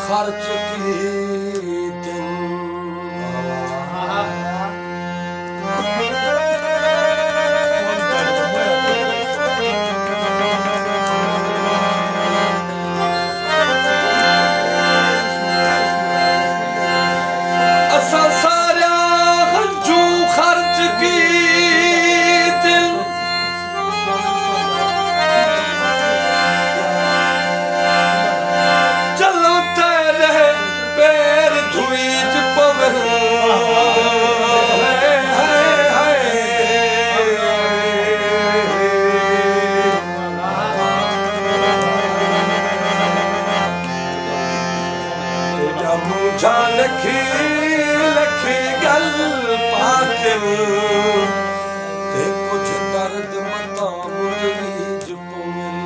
खर्च की दिन असा सारा हंजू खर्च की दिन चलो तेरे पैर धुईज पवन मुझा लखी लखी गल पातिल ते कुछ दर्द मता मुदरीज पुमिल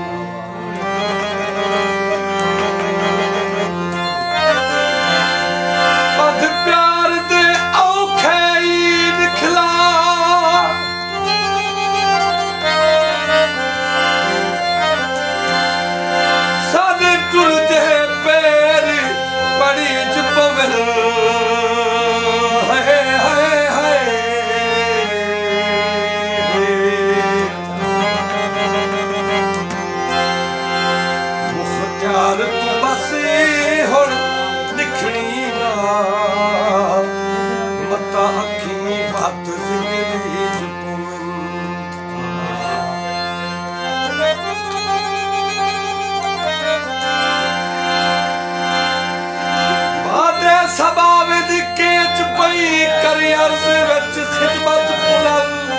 बद प्यार दे औखे ईद खिला सादे टुरदे पैर बड़ी पवन मुख्तियार तू बस हुण निखणी ना मता अखी बात जिंदगी पवन सबावे दी केच पई कर अर्ज विच खिदमत बुलंद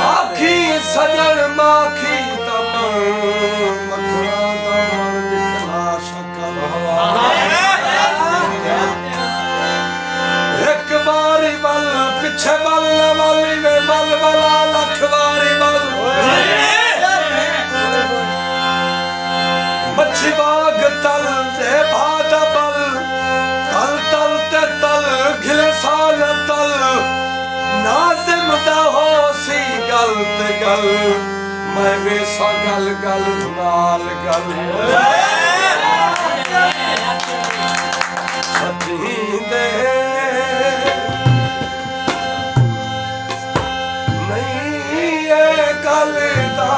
आखी सजन माखी तम मखना दा मन दिखला शकल एक बारी बल पिछे बल वाली में बल वाला लख बारी बल मच्छी बाग तल दे भादा बल तल तल ते तल घिलसान तल नाजिम दा हो सी गल ते गल मैं वेसा गल गल नाल गल सती दे नहीं ये गल दा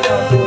ਕਰ